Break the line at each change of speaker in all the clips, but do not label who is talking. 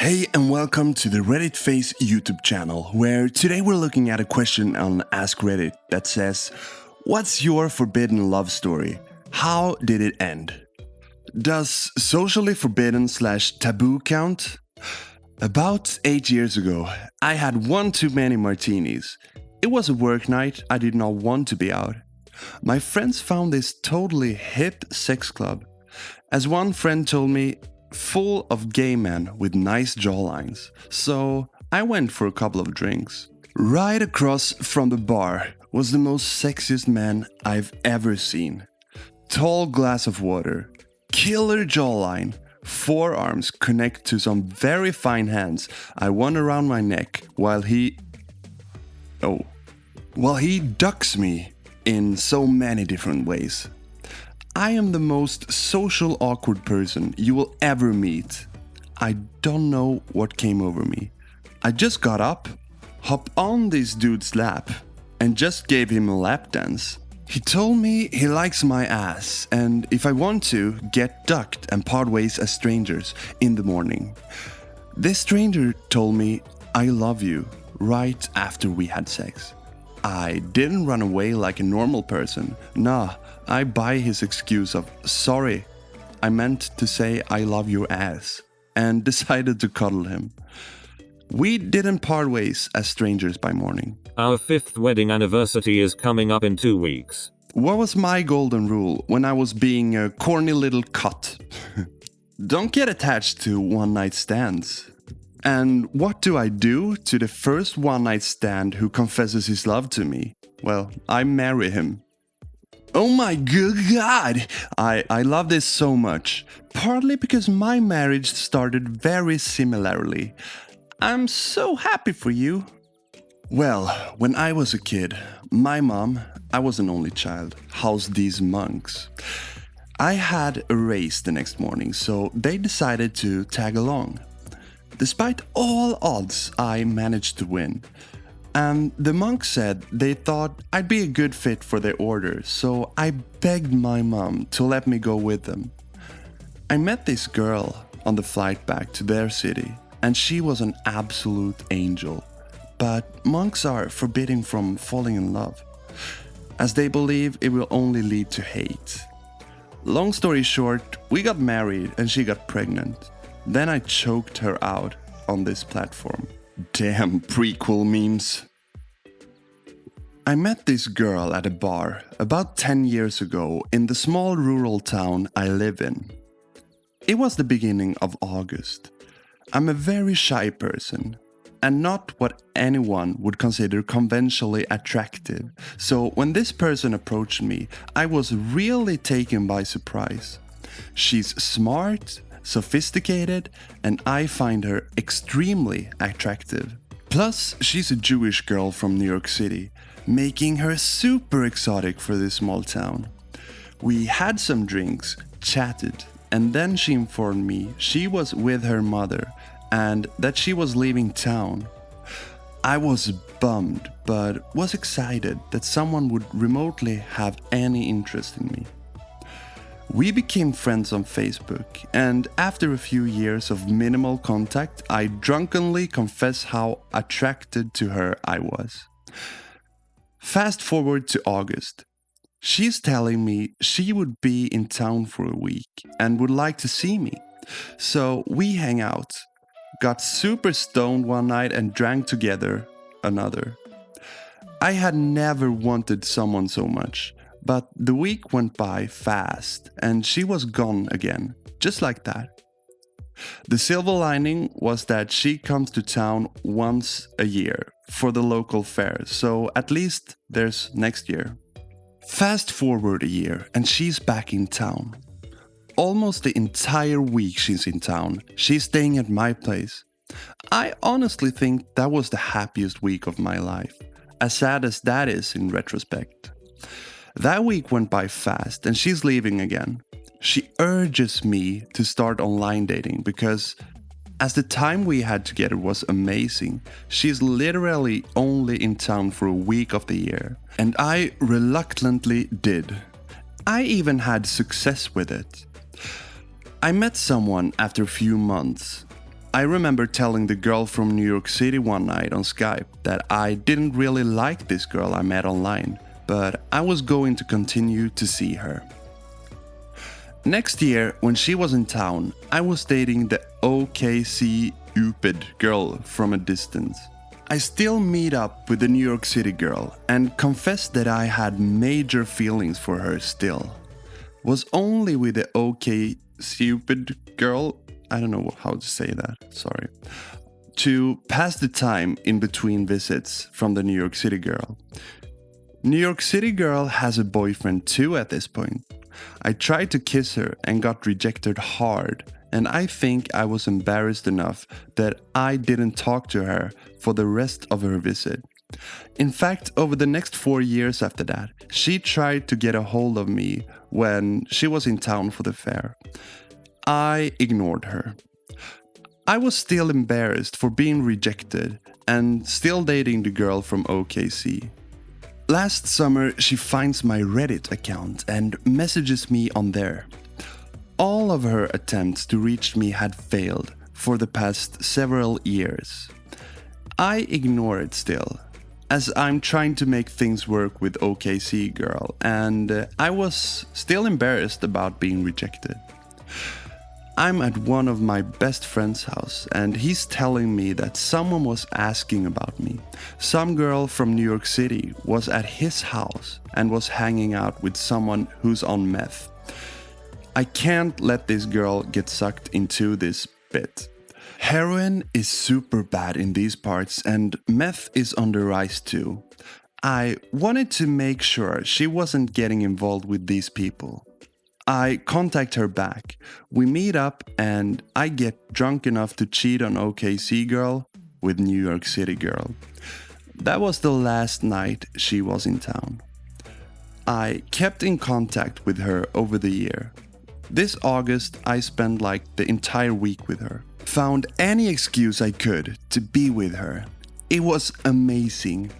Hey and welcome to the Reddit Face YouTube channel, where today we're looking at a question on AskReddit that says, what's your forbidden love story? How did it end? Does socially forbidden / taboo count? About 8 years ago, I had one too many martinis. It was a work night, I did not want to be out. My friends found this totally hip sex club. As one friend told me, full of gay men with nice jawlines, so I went for a couple of drinks. Right across from the bar was the most sexiest man I've ever seen. Tall glass of water, killer jawline, forearms connect to some very fine hands I won around my neck while he ducks me in so many different ways. I am the most social awkward person you will ever meet. I don't know what came over me. I just got up, hopped on this dude's lap, and just gave him a lap dance. He told me he likes my ass, and if I want to, get ducked and part ways as strangers in the morning. This stranger told me, I love you, right after we had sex. I didn't run away like a normal person. Nah, I buy his excuse of, sorry, I meant to say I love your ass, and decided to cuddle him. We didn't part ways as strangers by morning.
Our 5th wedding anniversary is coming up in 2 weeks.
What was my golden rule when I was being a corny little cunt? Don't get attached to one-night stands. And what do I do to the first one-night stand who confesses his love to me? Well, I marry him. Oh my good God! I love this so much. Partly because my marriage started very similarly. I'm so happy for you. Well, when I was a kid, my mom, I was an only child, housed these monks. I had a race the next morning, so they decided to tag along. Despite all odds, I managed to win. And the monks said they thought I'd be a good fit for their order, so I begged my mom to let me go with them. I met this girl on the flight back to their city, and she was an absolute angel. But monks are forbidden from falling in love, as they believe it will only lead to hate. Long story short, we got married and she got pregnant. Then I choked her out on this platform. Damn prequel memes. I met this girl at a bar about 10 years ago in the small rural town I live in. It was the beginning of August. I'm a very shy person and not what anyone would consider conventionally attractive. So when this person approached me, I was really taken by surprise. She's smart, sophisticated, and I find her extremely attractive. Plus, she's a Jewish girl from New York City, making her super exotic for this small town. We had some drinks, chatted, and then she informed me she was with her mother and that she was leaving town. I was bummed, but was excited that someone would remotely have any interest in me. We became friends on Facebook, and after a few years of minimal contact, I drunkenly confess how attracted to her I was. Fast forward to August. She's telling me she would be in town for a week and would like to see me. So we hang out, got super stoned one night and drank together another. I had never wanted someone so much. But the week went by fast and she was gone again, just like that. The silver lining was that she comes to town once a year for the local fair, so at least there's next year. Fast forward a year and she's back in town. Almost the entire week she's in town, she's staying at my place. I honestly think that was the happiest week of my life, as sad as that is in retrospect. That week went by fast and she's leaving again. She urges me to start online dating because as the time we had together was amazing, she's literally only in town for a week of the year. And I reluctantly did. I even had success with it. I met someone after a few months. I remember telling the girl from New York City one night on Skype that I didn't really like this girl I met online, but I was going to continue to see her. Next year, when she was in town, I was dating the OKC Upid girl from a distance. I still meet up with the New York City girl and confess that I had major feelings for her still. Was only with the OKC Upid girl, I don't know how to say that, sorry, to pass the time in between visits from the New York City girl. New York City girl has a boyfriend too at this point. I tried to kiss her and got rejected hard, and I think I was embarrassed enough that I didn't talk to her for the rest of her visit. In fact, over the next 4 years after that, she tried to get a hold of me when she was in town for the fair. I ignored her. I was still embarrassed for being rejected and still dating the girl from OKC. Last summer, she finds my Reddit account and messages me on there. All of her attempts to reach me had failed for the past several years. I ignore it still, as I'm trying to make things work with OKC girl, and I was still embarrassed about being rejected. I'm at one of my best friend's house, and he's telling me that someone was asking about me. Some girl from New York City was at his house and was hanging out with someone who's on meth. I can't let this girl get sucked into this bit. Heroin is super bad in these parts, and meth is on the rise too. I wanted to make sure she wasn't getting involved with these people. I contact her back. We meet up and I get drunk enough to cheat on OKC girl with New York City girl. That was the last night she was in town. I kept in contact with her over the year. This August I spent like the entire week with her. Found any excuse I could to be with her. It was amazing.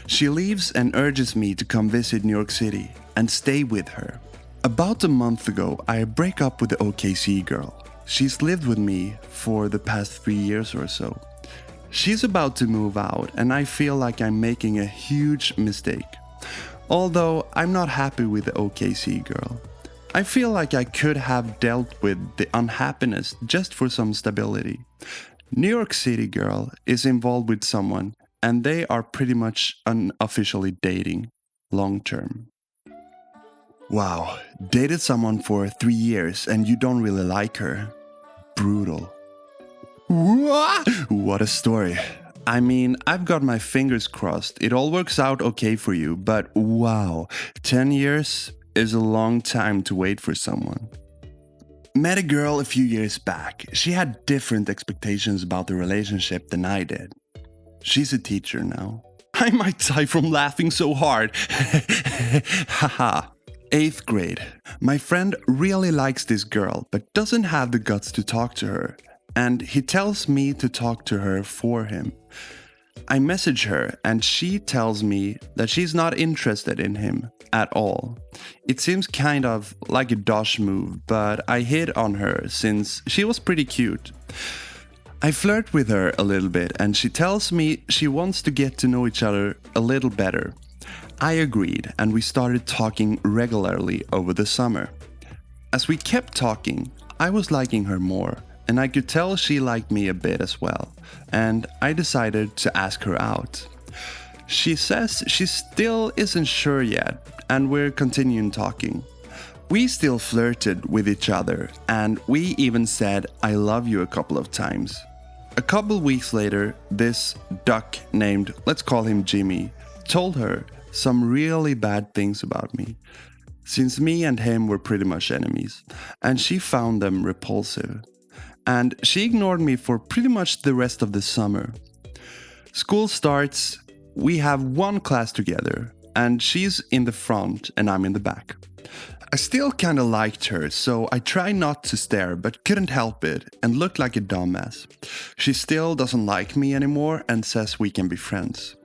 She leaves and urges me to come visit New York City and stay with her. About a month ago, I break up with the OKC girl. She's lived with me for the past 3 years or so. She's about to move out, and I feel like I'm making a huge mistake. Although I'm not happy with the OKC girl. I feel like I could have dealt with the unhappiness just for some stability. New York City girl is involved with someone, and they are pretty much unofficially dating long term. Wow, dated someone for 3 years and you don't really like her. Brutal. What a story. I mean, I've got my fingers crossed. It all works out okay for you, but wow, 10 years is a long time to wait for someone. Met a girl a few years back. She had different expectations about the relationship than I did. She's a teacher now. I might die from laughing so hard. Haha. 8th grade. My friend really likes this girl, but doesn't have the guts to talk to her, and he tells me to talk to her for him. I message her, and she tells me that she's not interested in him at all. It seems kind of like a dosh move, but I hit on her since she was pretty cute. I flirt with her a little bit, and she tells me she wants to get to know each other a little better. I agreed, and we started talking regularly over the summer. As we kept talking, I was liking her more, and I could tell she liked me a bit as well, and I decided to ask her out. She says she still isn't sure yet, and we're continuing talking. We still flirted with each other, and we even said I love you a couple of times. A couple weeks later, this duck named, let's call him Jimmy, told her some really bad things about me, since me and him were pretty much enemies, and she found them repulsive. And she ignored me for pretty much the rest of the summer. School starts, we have one class together, and she's in the front and I'm in the back. I still kinda liked her, so I tried not to stare but couldn't help it and looked like a dumbass. She still doesn't like me anymore and says we can be friends.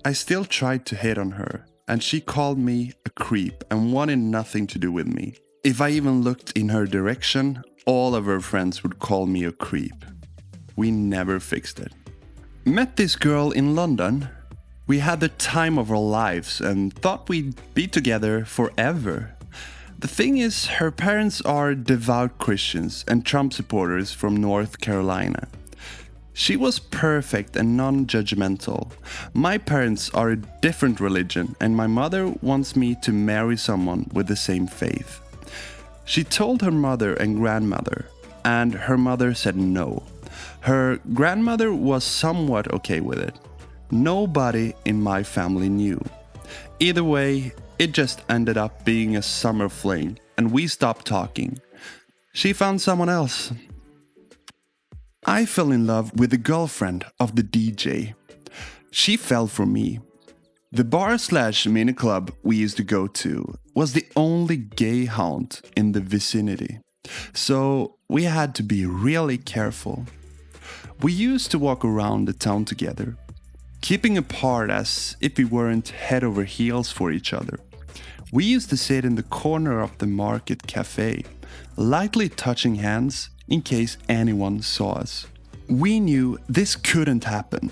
I still tried to hit on her, and she called me a creep and wanted nothing to do with me. If I even looked in her direction, all of her friends would call me a creep. we never fixed it. Met this girl in London. We had the time of our lives and thought we'd be together forever. The thing is, her parents are devout Christians and Trump supporters from North Carolina. She was perfect and non-judgmental. My parents are a different religion and my mother wants me to marry someone with the same faith. She told her mother and grandmother, and her mother said no. Her grandmother was somewhat okay with it. Nobody in my family knew. Either way, it just ended up being a summer fling, and we stopped talking. She found someone else. I fell in love with the girlfriend of the DJ. She fell for me. The bar/mini club we used to go to was the only gay haunt in the vicinity, so we had to be really careful. We used to walk around the town together, keeping apart as if we weren't head over heels for each other. We used to sit in the corner of the market cafe, lightly touching hands in case anyone saw us. We knew this couldn't happen.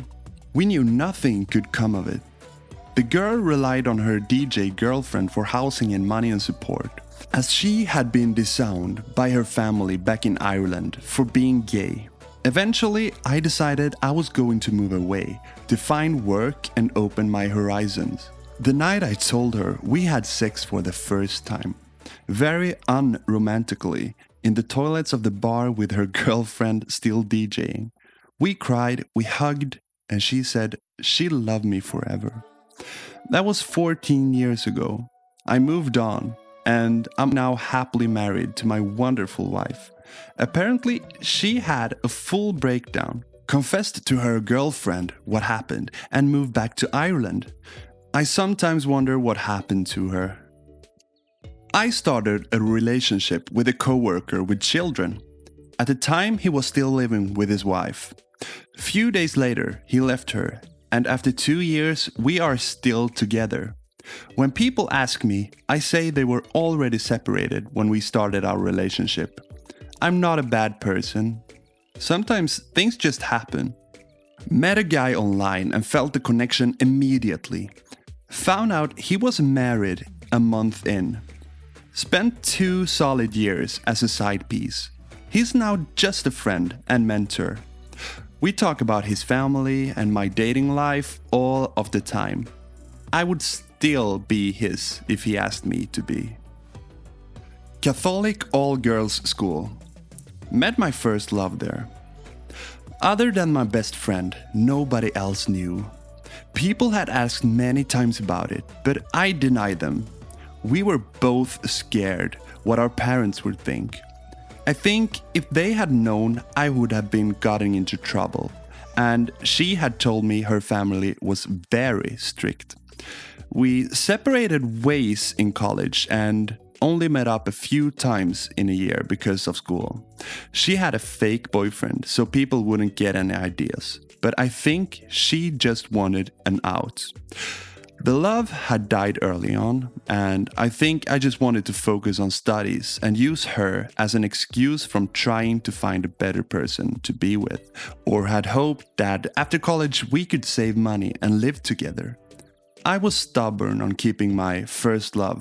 We knew nothing could come of it. The girl relied on her DJ girlfriend for housing and money and support, as she had been disowned by her family back in Ireland for being gay. Eventually, I decided I was going to move away to find work and open my horizons. The night I told her, we had sex for the first time, very unromantically, in the toilets of the bar with her girlfriend still DJing. We cried, we hugged, and she said she loved me forever. That was 14 years ago. I moved on, and I'm now happily married to my wonderful wife. Apparently, she had a full breakdown, confessed to her girlfriend what happened, and moved back to Ireland. I sometimes wonder what happened to her. I started a relationship with a coworker with children. At the time, he was still living with his wife. A few days later, he left her, and after 2 years, we are still together. When people ask me, I say they were already separated when we started our relationship. I'm not a bad person. Sometimes things just happen. Met a guy online and felt the connection immediately. Found out he was married a month in. Spent 2 solid years as a side piece. He's now just a friend and mentor. We talk about his family and my dating life all of the time. I would still be his if he asked me to be. Catholic all-girls school. Met my first love there. Other than my best friend, nobody else knew. People had asked many times about it, but I denied them. We were both scared what our parents would think. I think if they had known, I would have been gotten into trouble. And she had told me her family was very strict. We separated ways in college and only met up a few times in a year because of school. She had a fake boyfriend, so people wouldn't get any ideas. But I think she just wanted an out. The love had died early on, and I think I just wanted to focus on studies and use her as an excuse from trying to find a better person to be with, or had hoped that after college we could save money and live together. I was stubborn on keeping my first love.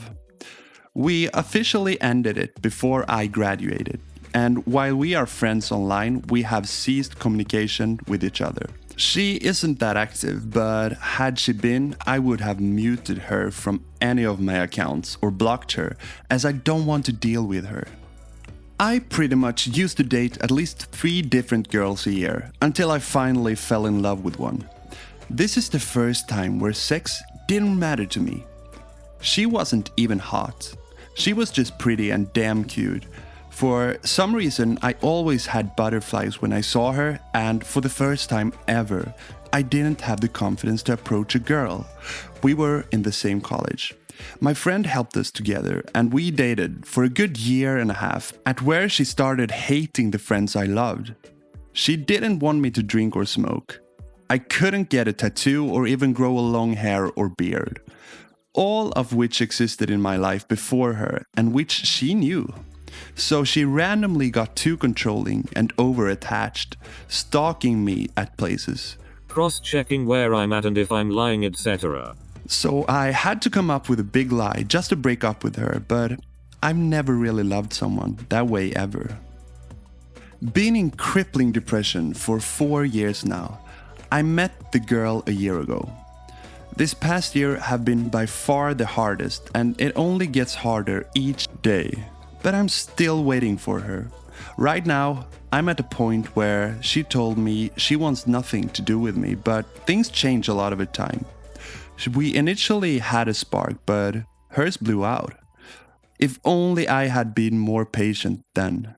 We officially ended it before I graduated, and while we are friends online, we have ceased communication with each other. She isn't that active, but had she been, I would have muted her from any of my accounts or blocked her, as I don't want to deal with her. I pretty much used to date at least 3 different girls a year, until I finally fell in love with one. This is the first time where sex didn't matter to me. She wasn't even hot. She was just pretty and damn cute. For some reason, I always had butterflies when I saw her, and for the first time ever, I didn't have the confidence to approach a girl. We were in the same college. My friend helped us together, and we dated for a good year and a half, at where she started hating the friends I loved. She didn't want me to drink or smoke. I couldn't get a tattoo or even grow a long hair or beard. All of which existed in my life before her, and which she knew. So she randomly got too controlling and over-attached, stalking me at places.
Cross-checking where I'm at and if I'm lying, etc.
So I had to come up with a big lie just to break up with her, but I've never really loved someone that way ever. Been in crippling depression for 4 years now. I met the girl a year ago. This past year have been by far the hardest, and it only gets harder each day. But I'm still waiting for her. Right now, I'm at a point where she told me she wants nothing to do with me, but things change a lot of the time. We initially had a spark, but hers blew out. If only I had been more patient then.